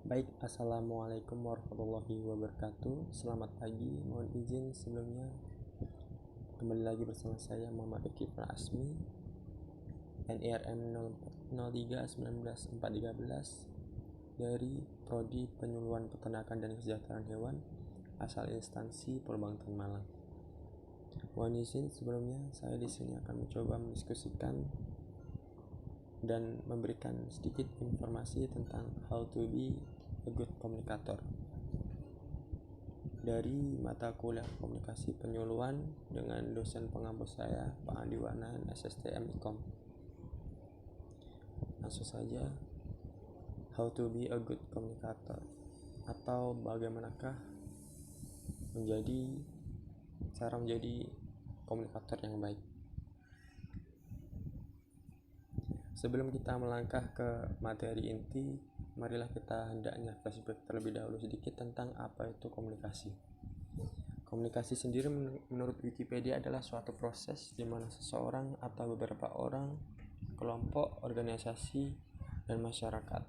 Baik, Assalamualaikum warahmatullahi wabarakatuh. Selamat pagi, mohon izin sebelumnya kembali lagi bersama saya Muhammad Eki Asmi, NIRM 04031914 dari Prodi Penyuluhan Peternakan dan Kesejahteraan Hewan asal instansi Polbangtan Malang. Mohon izin sebelumnya saya di sini akan mencoba mendiskusikan dan memberikan sedikit informasi tentang how to be a good communicator dari mata kuliah komunikasi penyuluhan dengan dosen pengampus saya Pak Andi Wanan SSTM Ikom. Langsung saja, how to be a good communicator atau bagaimanakah cara menjadi komunikator yang baik. Sebelum kita melangkah ke materi inti, marilah kita hendaknya flashback terlebih dahulu sedikit tentang apa itu komunikasi. Komunikasi sendiri menurut Wikipedia adalah suatu proses di mana seseorang atau beberapa orang, kelompok, organisasi, dan masyarakat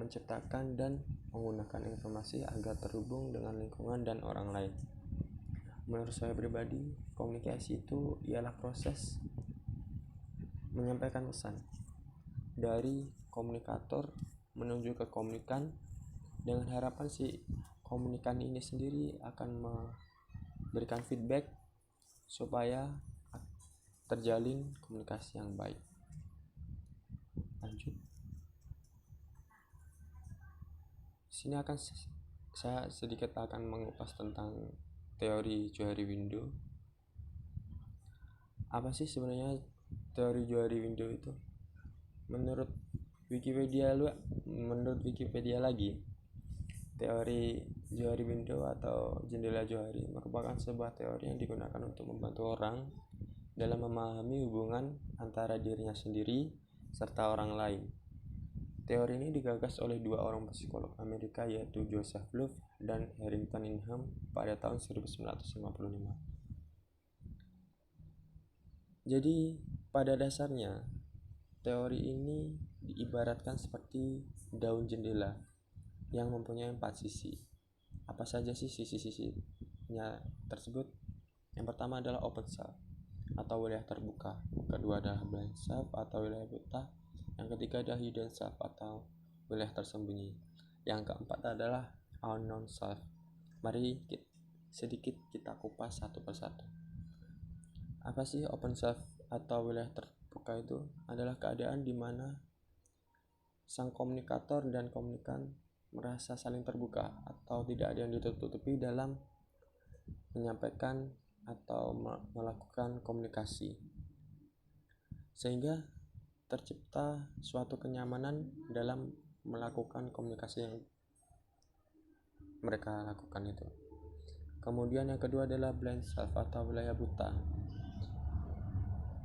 menciptakan dan menggunakan informasi agar terhubung dengan lingkungan dan orang lain. Menurut saya pribadi, komunikasi itu ialah proses menyampaikan pesan dari komunikator menuju ke komunikan dengan harapan si komunikan ini sendiri akan memberikan feedback supaya terjalin komunikasi yang baik. Lanjut. Sini saya sedikit akan mengupas tentang teori Johari Window. Apa sih sebenarnya teori Johari Window itu? Menurut Wikipedia lagi, teori Johari Window atau jendela Johari merupakan sebuah teori yang digunakan untuk membantu orang dalam memahami hubungan antara dirinya sendiri serta orang lain. Teori ini digagas oleh dua orang psikolog Amerika yaitu Joseph Love dan Harrington Ingham pada tahun 1955. Jadi pada dasarnya teori ini diibaratkan seperti daun jendela yang mempunyai 4 sisi. Apa saja sih sisi-sisinya tersebut? Yang pertama adalah open self atau wilayah terbuka. Kedua adalah blind self atau wilayah buta. Yang ketiga adalah hidden self atau wilayah tersembunyi. Yang keempat adalah unknown self. Mari sedikit kita kupas satu persatu. Apa sih open self atau wilayah terbuka? Itu adalah keadaan di mana sang komunikator dan komunikan merasa saling terbuka atau tidak ada yang ditutupi dalam menyampaikan atau melakukan komunikasi, sehingga tercipta suatu kenyamanan dalam melakukan komunikasi yang mereka lakukan itu. Kemudian yang kedua adalah blind self atau wilayah buta.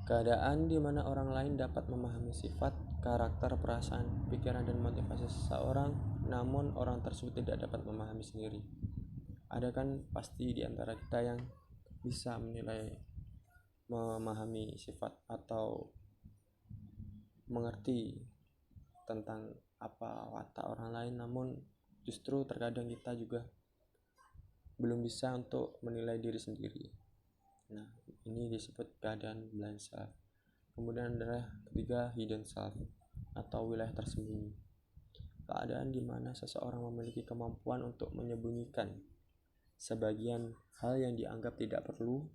Keadaan di mana orang lain dapat memahami sifat, karakter, perasaan, pikiran, dan motivasi seseorang, namun orang tersebut tidak dapat memahami sendiri. Ada kan pasti di antara kita yang bisa menilai, memahami sifat atau mengerti tentang apa watak orang lain, namun justru terkadang kita juga belum bisa untuk menilai diri sendiri. Nah, ini disebut keadaan blind self. Kemudian adalah ketiga, hidden self atau wilayah tersembunyi. Keadaan di mana seseorang memiliki kemampuan untuk menyembunyikan sebagian hal yang dianggap tidak perlu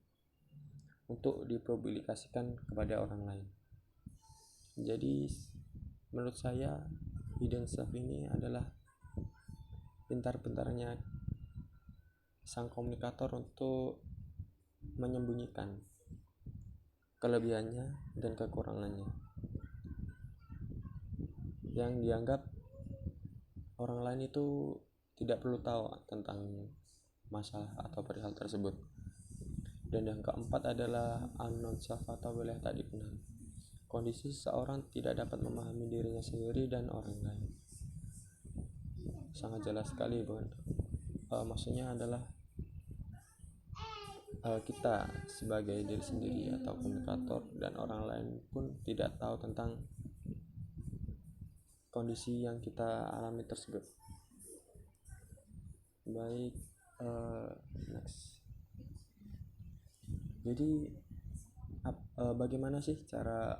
untuk dipublikasikan kepada orang lain. Jadi, menurut saya hidden self ini adalah pintar-pintarnya sang komunikator untuk menyembunyikan kelebihannya dan kekurangannya yang dianggap orang lain itu tidak perlu tahu tentang masalah atau perihal tersebut. Dan yang keempat adalah unknown self atau wilayah tak dikenal. Kondisi seseorang tidak dapat memahami dirinya sendiri dan orang lain. Sangat jelas sekali, bukan? Maksudnya adalah kita sebagai diri sendiri atau komunikator dan orang lain pun tidak tahu tentang kondisi yang kita alami tersebut. Baik, next. Jadi bagaimana sih cara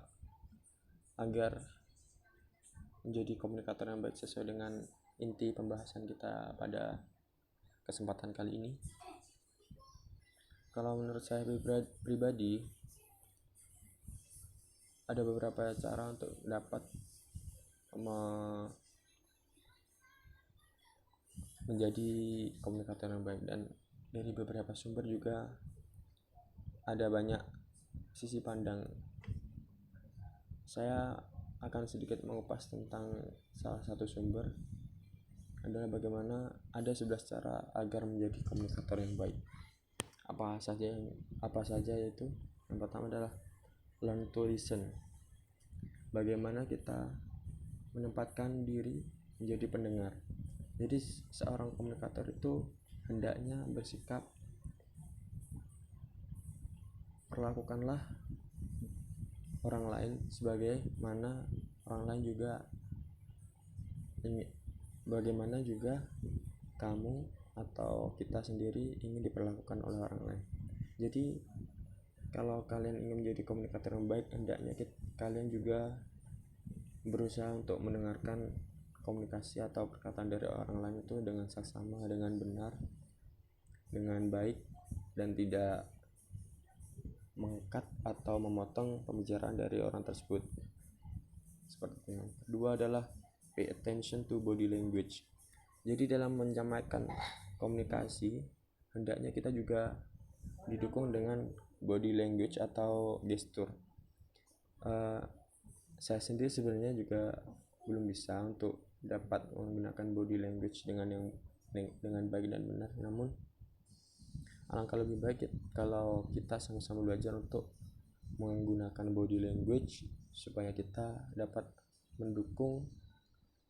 agar menjadi komunikator yang baik sesuai dengan inti pembahasan kita pada kesempatan kali ini? Kalau menurut saya pribadi, ada beberapa cara untuk dapat menjadi komunikator yang baik, dan dari beberapa sumber juga ada banyak sisi pandang. Saya akan sedikit mengupas tentang salah satu sumber, adalah bagaimana ada 11 cara agar menjadi komunikator yang baik. Apa saja yaitu, yang pertama adalah learn to listen. Bagaimana kita menempatkan diri menjadi pendengar. Jadi seorang komunikator itu hendaknya bersikap, perlakukanlah orang lain sebagaimana orang lain juga bagaimana juga kamu atau kita sendiri ingin diperlakukan oleh orang lain. Jadi kalau kalian ingin menjadi komunikator yang baik, hendaknya kalian juga berusaha untuk mendengarkan komunikasi atau perkataan dari orang lain itu dengan saksama, dengan benar, dengan baik, dan tidak mengkat atau memotong pembicaraan dari orang tersebut. Seperti yang kedua adalah pay attention to body language. Jadi dalam menyampaikan komunikasi, hendaknya kita juga didukung dengan body language atau gestur. Saya sendiri sebenarnya juga belum bisa untuk dapat menggunakan body language dengan baik dan benar. Namun alangkah lebih baik kalau kita sama-sama belajar untuk menggunakan body language supaya kita dapat mendukung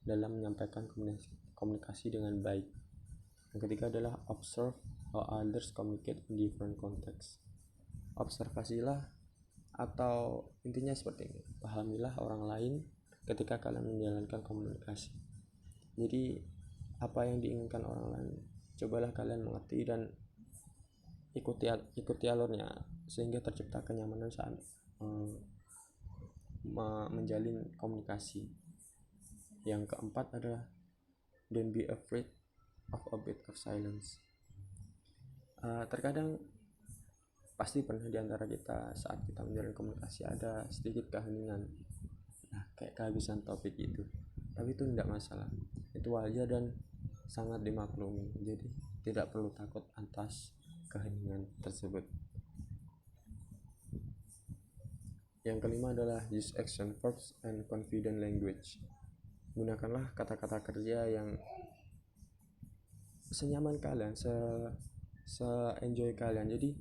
dalam menyampaikan komunikasi dengan baik. Yang ketiga adalah observe how others communicate in different contexts. Observasilah, atau intinya seperti ini, pahamilah orang lain ketika kalian menjalankan komunikasi. Jadi apa yang diinginkan orang lain, cobalah kalian mengerti dan ikuti alurnya sehingga tercipta kenyamanan saat menjalin komunikasi. Yang keempat adalah don't be afraid of a bit of silence. Terkadang pasti pernah di antara kita saat kita menjalin komunikasi ada sedikit keheningan, kayak kehabisan topik itu. Tapi itu tidak masalah, itu wajar dan sangat dimaklumi. Jadi tidak perlu takut atas keheningan tersebut. Yang kelima adalah use action verbs and confident language. Gunakanlah kata-kata kerja yang senyaman kalian, se-enjoy kalian. Jadi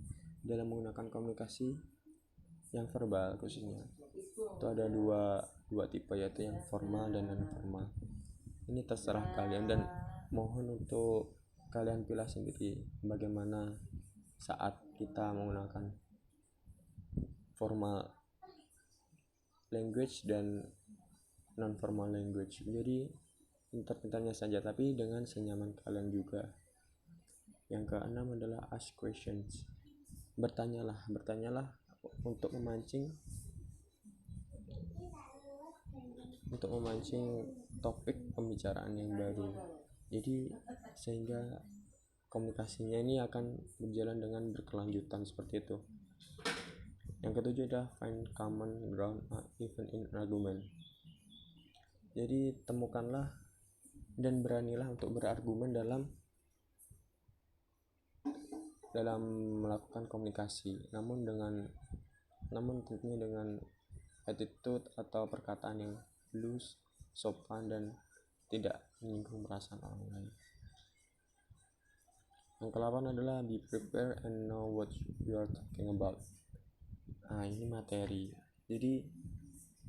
dalam menggunakan komunikasi yang verbal khususnya itu ada dua tipe, yaitu yang formal dan non formal. Ini terserah kalian dan mohon untuk kalian pilih sendiri bagaimana saat kita menggunakan formal language dan non formal language. Jadi pintar-pintarnya saja, tapi dengan senyaman kalian juga. Yang keenam adalah ask questions. Bertanyalah untuk memancing topik pembicaraan yang baru. Jadi sehingga komunikasinya ini akan berjalan dengan berkelanjutan seperti itu. Yang ketujuh adalah find common ground even in argument. Jadi temukanlah dan beranilah untuk berargumen dalam melakukan komunikasi, namun tentunya dengan attitude atau perkataan yang loose, sopan, dan tidak menyinggung perasaan orang lain. Yang ke-8 adalah be prepared and know what you are talking about. Ini materi. Jadi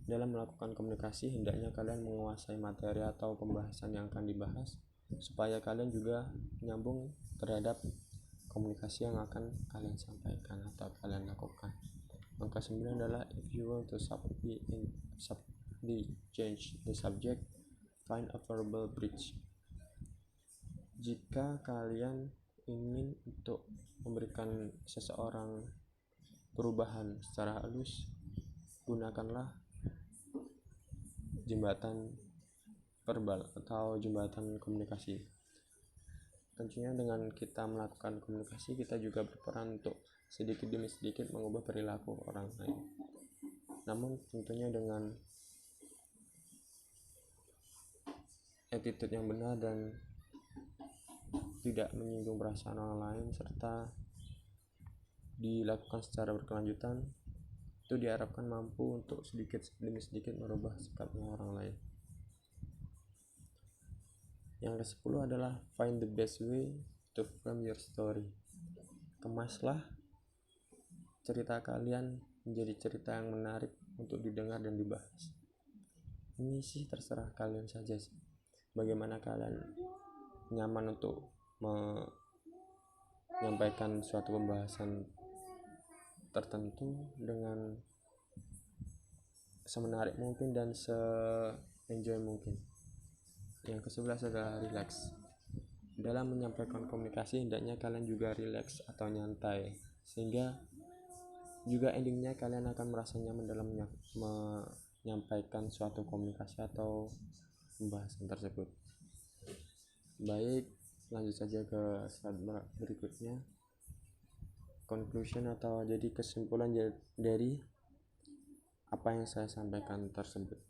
dalam melakukan komunikasi hendaknya kalian menguasai materi atau pembahasan yang akan dibahas supaya kalian juga nyambung terhadap komunikasi yang akan kalian sampaikan atau kalian lakukan. Yang ke-9 adalah if you want to change the subject, find a verbal bridge. Jika kalian ingin untuk memberikan seseorang perubahan secara halus, gunakanlah jembatan verbal atau jembatan komunikasi. Tentunya dengan kita melakukan komunikasi, kita juga berperan untuk sedikit demi sedikit mengubah perilaku orang lain. Namun tentunya dengan attitude yang benar dan tidak menyinggung perasaan orang lain, serta dilakukan secara berkelanjutan, itu diharapkan mampu untuk sedikit demi sedikit merubah sikapnya orang lain. Yang ke-10 adalah find the best way to frame your story. Kemaslah cerita kalian menjadi cerita yang menarik untuk didengar dan dibahas. Ini sih terserah kalian saja sih. Bagaimana kalian nyaman untuk menyampaikan suatu pembahasan tertentu dengan semenarik mungkin dan se-enjoy mungkin. Yang ke-11 adalah relax. Dalam menyampaikan komunikasi, hendaknya kalian juga relax atau nyantai, sehingga juga endingnya kalian akan merasa nyaman dalam menyampaikan suatu komunikasi atau pembahasan tersebut. Baik, lanjut saja ke slide berikutnya. Conclusion atau jadi kesimpulan dari apa yang saya sampaikan tersebut.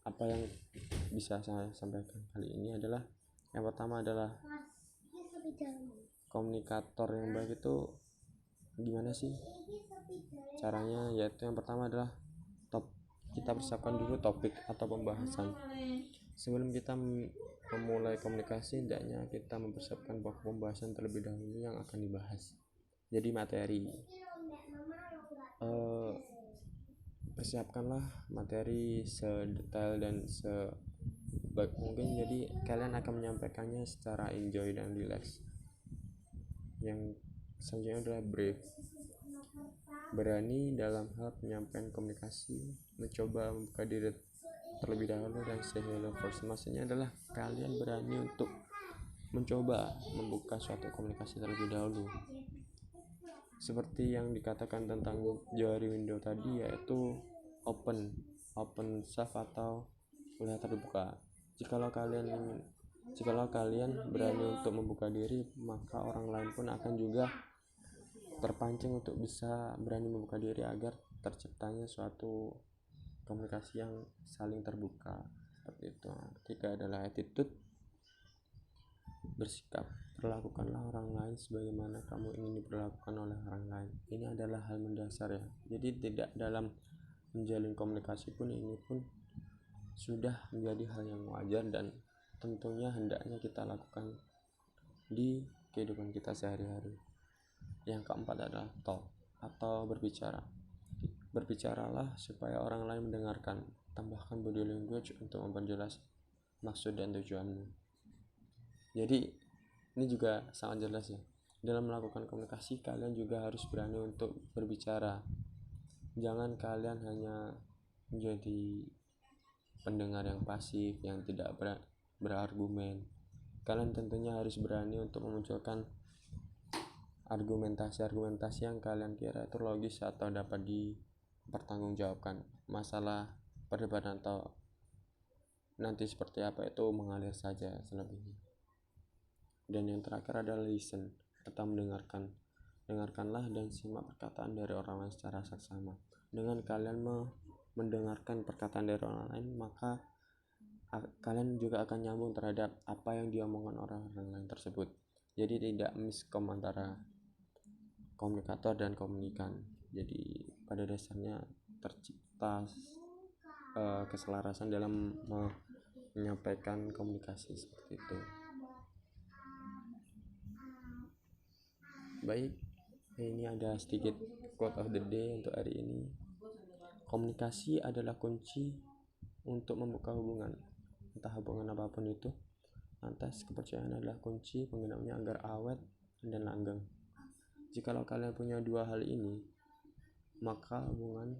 Apa yang bisa saya sampaikan kali ini adalah, yang pertama adalah komunikator yang baik itu gimana sih caranya, yaitu yang pertama adalah kita persiapkan dulu topik atau pembahasan. Sebelum kita memulai komunikasi, hendaknya kita mempersiapkan pembahasan terlebih dahulu yang akan dibahas. Jadi materi, persiapkanlah materi sedetail dan sebaik mungkin, jadi kalian akan menyampaikannya secara enjoy dan relax. Yang selanjutnya adalah brief. Berani dalam hal penyampaian komunikasi, mencoba membuka diri terlebih dahulu dan say hello first. Maksudnya adalah kalian berani untuk mencoba membuka suatu komunikasi terlebih dahulu, seperti yang dikatakan tentang Johari Window tadi, yaitu open self atau kuliah terbuka. Jikalau kalian berani untuk membuka diri, maka orang lain pun akan juga terpancing untuk bisa berani membuka diri agar terciptanya suatu komunikasi yang saling terbuka, seperti itu. Ketiga adalah attitude. Bersikap, perlakukanlah orang lain sebagaimana kamu ingin diperlakukan oleh orang lain. Ini adalah hal mendasar ya. Jadi tidak dalam menjalin komunikasi pun ini pun sudah menjadi hal yang wajar dan tentunya hendaknya kita lakukan di kehidupan kita sehari-hari. Yang keempat adalah talk atau berbicara. Berbicaralah supaya orang lain mendengarkan. Tambahkan body language untuk memperjelas maksud dan tujuanmu. Jadi ini juga sangat jelas ya. Dalam melakukan komunikasi, kalian juga harus berani untuk berbicara. Jangan kalian hanya menjadi pendengar yang pasif, yang tidak berargumen. Kalian tentunya harus berani untuk memunculkan argumentasi yang kalian kira itu logis atau dapat dipertanggungjawabkan. Masalah perdebatan atau nanti seperti apa itu mengalir saja selebihnya. Dan yang terakhir adalah listen atau mendengarkan. Dengarkanlah dan simak perkataan dari orang lain secara saksama. Dengan kalian mendengarkan perkataan dari orang lain, maka kalian juga akan nyambung terhadap apa yang diomongkan orang lain tersebut. Jadi tidak miskom antara komunikator dan komunikan. Jadi pada dasarnya tercipta keselarasan dalam menyampaikan komunikasi seperti itu. Baik, ini ada sedikit quote of the day untuk hari ini. Komunikasi adalah kunci untuk membuka hubungan, entah hubungan apapun itu. Lantas kepercayaan adalah kunci penggunaannya agar awet dan langgeng. Jikalau kalian punya dua hal ini, maka hubungan,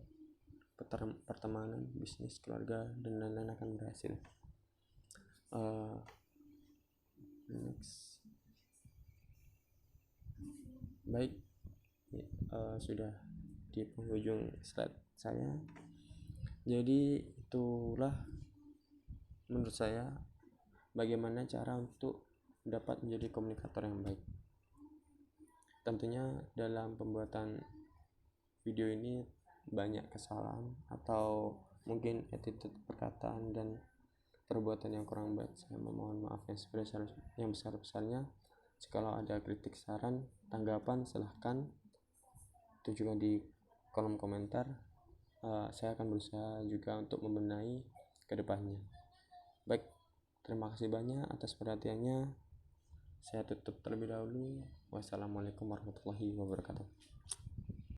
pertemanan, bisnis, keluarga, dan lain-lain akan berhasil. Next. Baik, sudah di penghujung slide saya. Jadi itulah menurut saya bagaimana cara untuk dapat menjadi komunikator yang baik. Tentunya dalam pembuatan video ini banyak kesalahan atau mungkin attitude perkataan dan perbuatan yang kurang baik. Saya memohon maaf yang besar-besarnya. Jikalau ada kritik, saran, tanggapan, silahkan tunjukkan di kolom komentar. Saya akan berusaha juga untuk membenahi ke depannya. Baik, terima kasih banyak atas perhatiannya. Saya tutup terlebih dahulu. Wassalamualaikum warahmatullahi wabarakatuh.